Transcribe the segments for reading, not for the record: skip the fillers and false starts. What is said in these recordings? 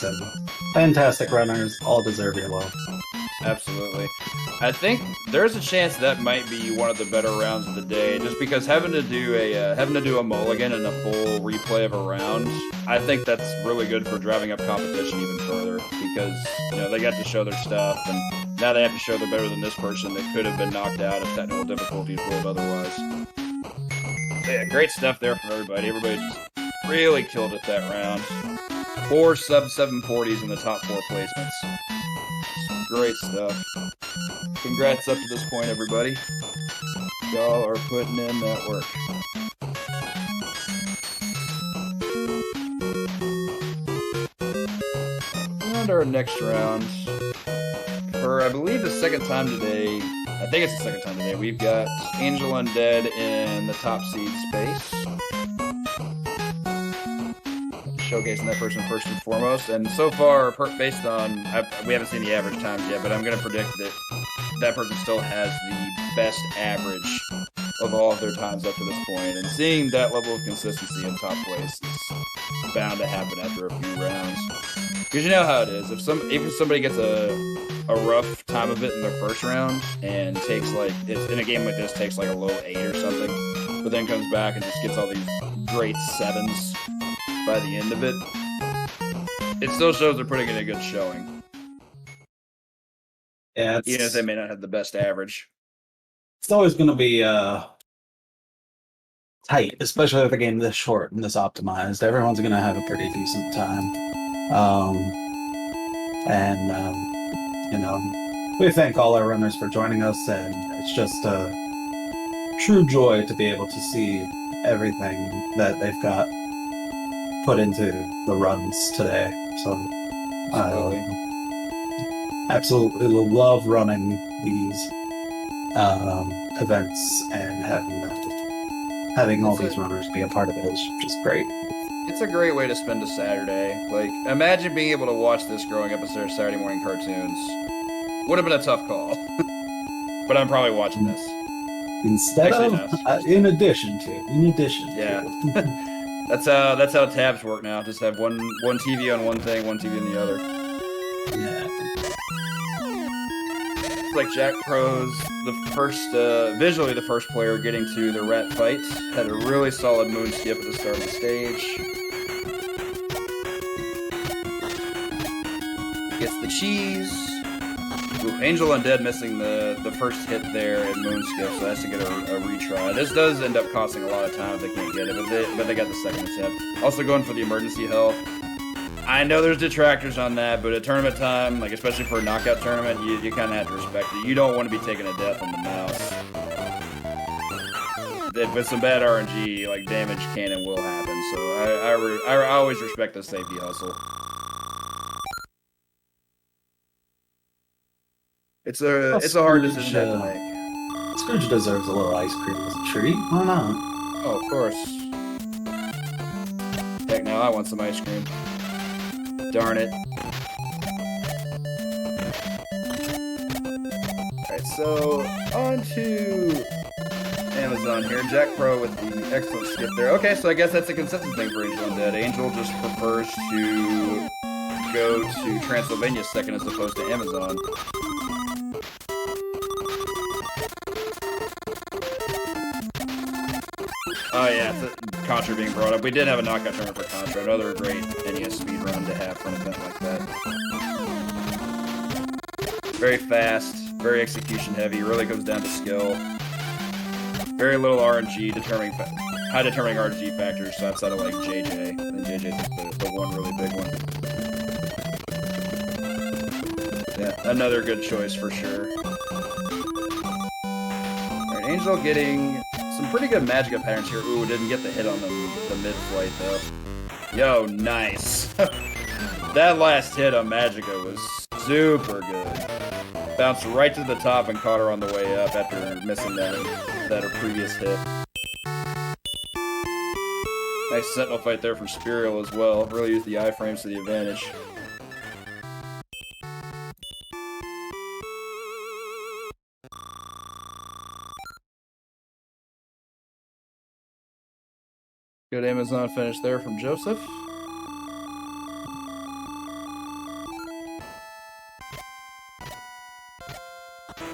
and fantastic runners, all deserve your love. Absolutely. I think there's a chance that might be one of the better rounds of the day, just because having to do a mulligan and a full replay of a round, I think that's really good for driving up competition even further, because they got to show their stuff, and now they have to show they're better than this person that could have been knocked out if technical difficulties would have otherwise. So yeah, great stuff there from everybody. Everybody just really killed it that round. 4 sub-740s in the top 4 placements. Great stuff. Congrats up to this point, everybody. Y'all are putting in that work. And our next round, for I believe the second time today, I think it's the second time today, we've got Angel Undead in the top seed space. Showcasing that person first and foremost, and so far, based on, we haven't seen the average times yet, but I'm going to predict that that person still has the best average of all of their times up to this point, and seeing that level of consistency in top place is bound to happen after a few rounds. Because you know how it is, if somebody gets a rough time of it in their first round, and takes in a game like this, takes like a low 8 or something, but then comes back and just gets all these great 7s by the end of it, it still shows they're putting in a good showing. Yeah, even if they may not have the best average. It's always going to be tight, especially with a game this short and this optimized. Everyone's going to have a pretty decent time. We thank all our runners for joining us, and it's just a true joy to be able to see everything that they've got put into the runs today. So I absolutely love running these events, and having all these runners be a part of it is just great. It's a great way to spend a Saturday. Like, imagine being able to watch this growing up instead of Saturday morning cartoons. Would have been a tough call. But I'm probably watching this. In addition to. Yeah. That's how tabs work now. Just have one TV on one thing, one TV on the other. Yeah. It's like JackPro's visually the first player getting to the rat fight. Had a really solid moon skip at the start of the stage. Gets the cheese. Ooh, Angel Undead missing the first hit there in moon skip, so has to get a retry. This does end up costing a lot of time if they can't get it, but they got the second attempt. Also going for the emergency health. I know there's detractors on that, but at tournament time, like especially for a knockout tournament, you kind of have to respect it. You don't want to be taking a death on the mouse. With some bad RNG, like damage can and will happen. So I always respect the safety hustle. It's a hard decision to make. Scrooge deserves a little ice cream as a treat. Why not? Oh, of course. Heck no, I want some ice cream. Darn it. Alright, so on to Amazon here. JackPro with the excellent skip there. Okay, so I guess that's a consistent thing for Angel Undead. Angel just prefers to go to Transylvania second as opposed to Amazon. Oh yeah, Contra being brought up. We did have a knockout tournament for Contra. Another great NES speedrun to have for an event like that. Very fast, very execution heavy, really comes down to skill. Very little RNG, high determining RNG factors outside of like JJ. I think JJ's the one really big one. Yeah, another good choice for sure. Alright, Angel getting some pretty good Magica patterns here. Ooh, didn't get the hit on the mid-flight, though. Yo, nice. That last hit on Magica was super good. Bounced right to the top and caught her on the way up after missing that previous hit. Nice sentinel fight there from Spyriel as well. Really used the iframes to the advantage. Good Amazon finish there from Joseph.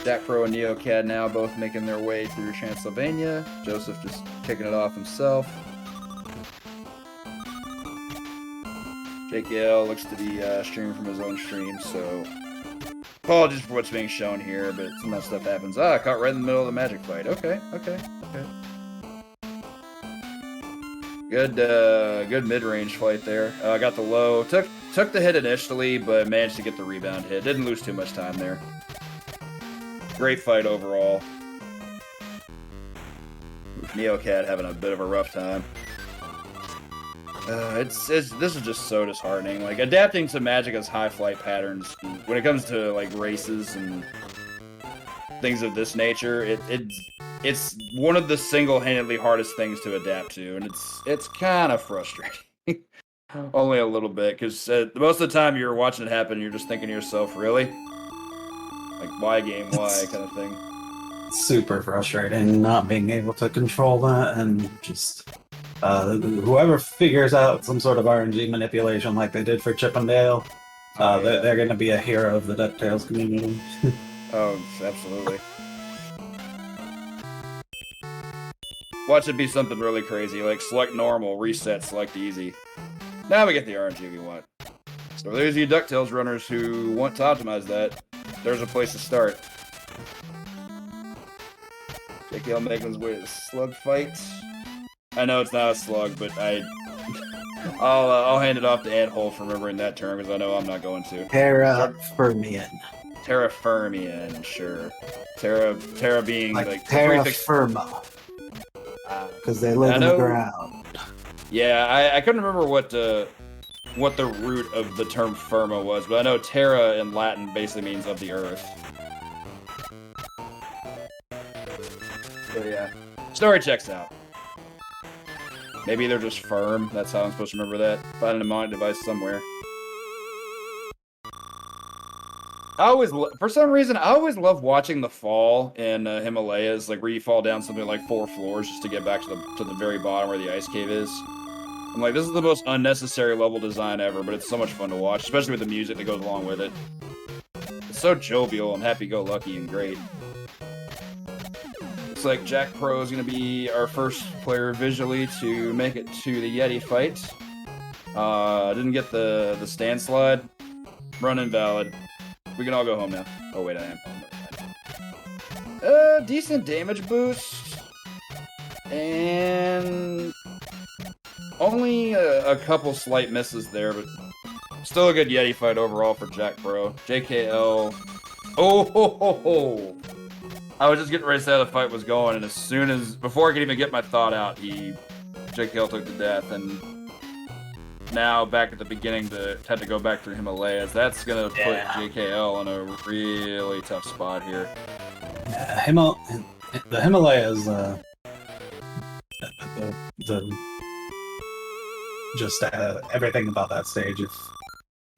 JackPro and NeoCAD now both making their way through Transylvania. Joseph just kicking it off himself. JKL looks to be streaming from his own stream, so apologies for what's being shown here, but some of that stuff happens. Ah, caught right in the middle of the magic fight. Okay. Good mid-range fight there. Got the low. Took the hit initially, but managed to get the rebound hit. Didn't lose too much time there. Great fight overall. NeoCAD having a bit of a rough time. This is just so disheartening. Like, adapting to Magicka's high flight patterns when it comes to like races and things of this nature, it's one of the single-handedly hardest things to adapt to, and it's kind of frustrating. Only a little bit, because most of the time you're watching it happen, you're just thinking to yourself, really? Like, why game, why kind of thing. Super frustrating not being able to control that, and just whoever figures out some sort of RNG manipulation like they did for Chippendale, they're going to be a hero of the Ducktales community. Oh, absolutely. Watch it be something really crazy, like select normal, reset, select easy. Now we get the RNG we want. So there's you DuckTales runners who want to optimize that. There's a place to start. JKL making his way to the slug fight. I know it's not a slug, but I'll hand it off to Ant Hole for remembering that term, because I know I'm not going to. Terrafermian. Terrafermian, sure. Terra being like terra firma. Because they live in the ground. Yeah, I couldn't remember what the root of the term firma was, but I know terra in Latin basically means of the earth. So yeah, story checks out. Maybe they're just firm. That's how I'm supposed to remember that. Find a mnemonic device somewhere. For some reason, I always love watching the fall in Himalayas, like where you fall down something like 4 floors just to get back to the very bottom where the ice cave is. I'm like, this is the most unnecessary level design ever, but it's so much fun to watch, especially with the music that goes along with it. It's so jovial and happy-go-lucky and great. Looks like JackPro is going to be our first player visually to make it to the Yeti fight. Didn't get the stand slide. Run invalid. We can all go home now. Oh wait, I am. Decent damage boost. And only a couple slight misses there, but still a good Yeti fight overall for JackPro. JKL. Oh ho ho ho! I was just getting ready to say how the fight was going, and before I could even get my thought out, JKL took the death, and now back at the beginning had to go back through Himalayas. That's gonna put JKL in a really tough spot here. The Himalayas, everything about that stage. If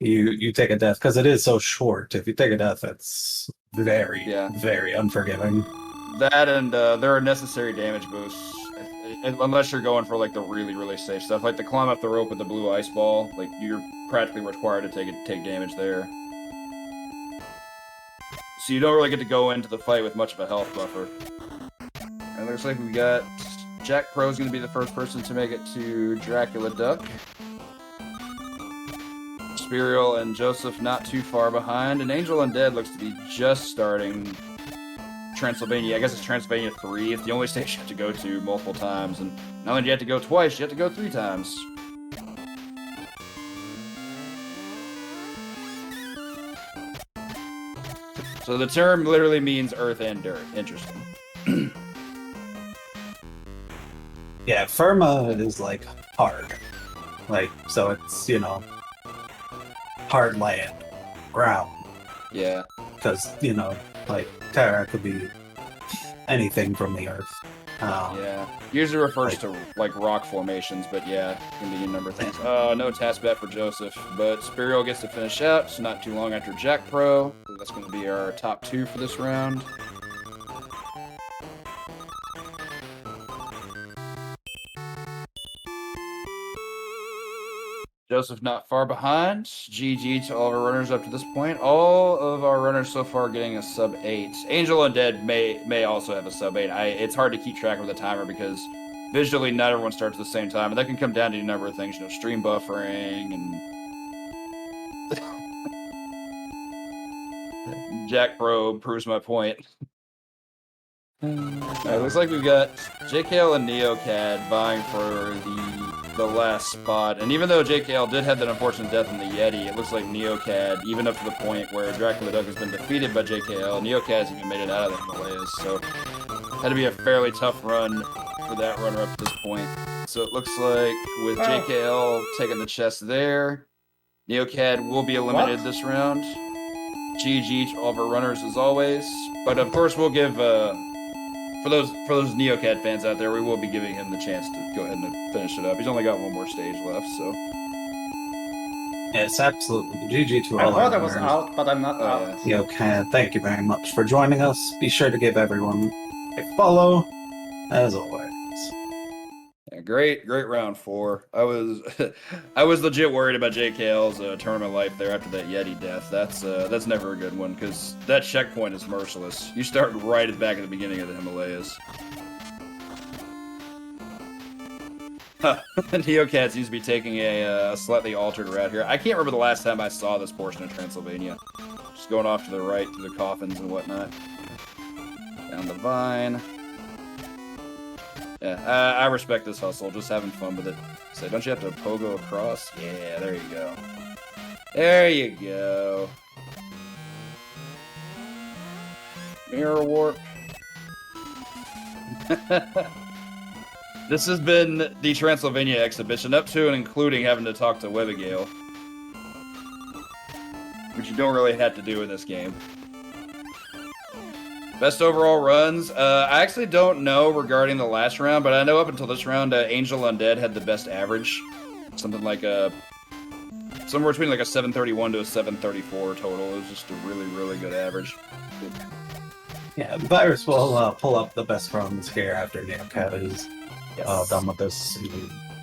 you take a death, because it is so short. If you take a death, it's very unforgiving. That and there are necessary damage boosts. Unless you're going for like the really safe stuff, like the climb up the rope with the blue ice ball, like you're practically required to take damage there. So you don't really get to go into the fight with much of a health buffer. And it looks like we got JackPro's going to be the first person to make it to Dracula Duck. Spyriel and Joseph not too far behind, and Angel Undead looks to be just starting Transylvania. I guess it's Transylvania 3. It's the only stage you have to go to multiple times, and not only do you have to go twice, you have to go 3 times. So the term literally means earth and dirt. Interesting. Yeah, firma is like hard. Like, so it's, hard land, ground. Yeah. Because, like, terra could be anything from the earth. Yeah. Usually refers to, like, rock formations, but yeah, can be a number of things. No task bet for Joseph, but Spyriel gets to finish out, so not too long after JackPro. So that's going to be our top 2 for this round. Joseph not far behind. GG to all of our runners up to this point. All of our runners so far getting a sub 8. Angel Undead may also have a sub 8. It's hard to keep track of the timer because visually not everyone starts at the same time, and that can come down to a number of things, stream buffering and JackPro proves my point. Alright, looks like we've got JKL and NeoCad vying for the last spot, and even though JKL did have that unfortunate death in the Yeti, it looks like NeoCad, even up to the point where Dracula Duck has been defeated by JKL, NeoCad hasn't even made it out of the Himalayas, so had to be a fairly tough run for that runner up at this point. So it looks like with JKL taking the chest there, NeoCad will be eliminated this round. GG to all of our runners as always, but of course we'll give for those NeoCad fans out there, we will be giving him the chance to go ahead and finish it up. He's only got one more stage left, so. Yes, absolutely. GG to all I thought I our was runners. out, but I'm not out. NeoCad, thank you very much for joining us. Be sure to give everyone a follow, as always. Yeah, great round 4. I was legit worried about JKL's tournament life there after that Yeti death. That's never a good one because that checkpoint is merciless. You start right at the back at the beginning of the Himalayas. NeoCad seems to be taking a slightly altered route here. I can't remember the last time I saw this portion of Transylvania. Just going off to the right to the coffins and whatnot. Down the vine. Yeah, I respect this hustle. Just having fun with it. So don't you have to pogo across? Yeah, there you go. There you go. Mirror warp. This has been the Transylvania exhibition, up to and including having to talk to Webigail, which you don't really have to do in this game. Best overall runs. I actually don't know regarding the last round, but I know up until this round, Angel Undead had the best average. Something like somewhere between like a 731 to a 734 total. It was just a really, really good average. Yeah, the Virus will pull up the best runs here after NeoCad is done with this.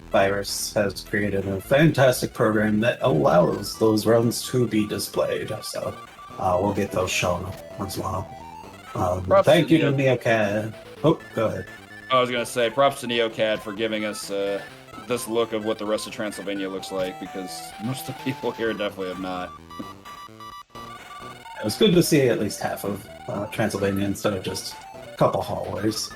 Virus has created a fantastic program that allows those runs to be displayed, so we'll get those shown as well. Thank you to NeoCad. Oh, go ahead. I was going to say, props to NeoCad for giving us this look of what the rest of Transylvania looks like, because most of the people here definitely have not. It was good to see at least half of Transylvania instead of just a couple hallways.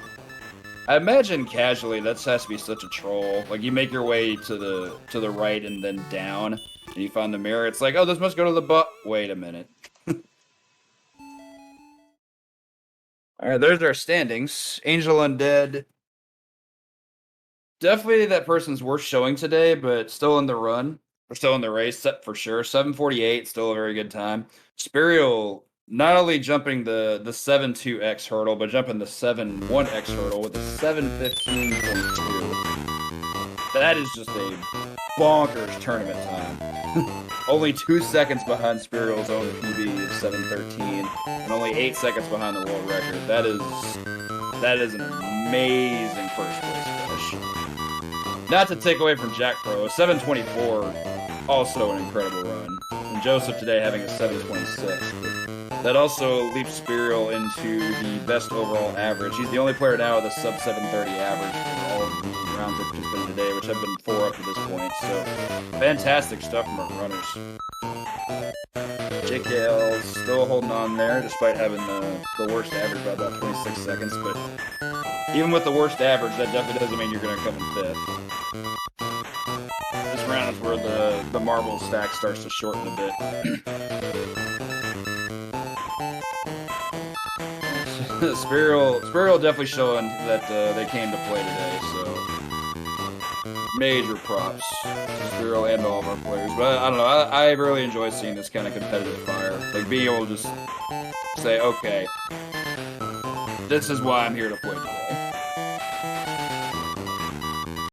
I imagine casually that has to be such a troll. Like, you make your way to the right and then down, and you find the mirror. It's like, oh, this must go to the butt. Wait a minute. All right, there's our standings. Angel Undead. Definitely that person's worth showing today, but still in the run. Or still in the race, for sure. 7:48, still a very good time. Spyriel not only jumping the 7.2x hurdle, but jumping the 7.1x hurdle with a 7:15.2. That is just a bonkers tournament time. Only 2 seconds behind Spyriel's own PB of 7:13, and only 8 seconds behind the world record. That is an amazing first place finish. Not to take away from JackPro, 7:24, also an incredible run. And Joseph today having a 7:26. That also leaps Spyriel into the best overall average. He's the only player now with a sub 730 average for all of the rounds that have just been today, which have been 4 up to this point. So, fantastic stuff from our runners. JKL still holding on there, despite having the worst average by about 26 seconds. But even with the worst average, that definitely doesn't mean you're going to come in 5th. This round is where the marble stack starts to shorten a bit. Spyriel definitely showing that they came to play today, so major props to Spyriel and all of our players. But I don't know, I really enjoy seeing this kind of competitive fire. Like being able to just say, okay, this is why I'm here to play today.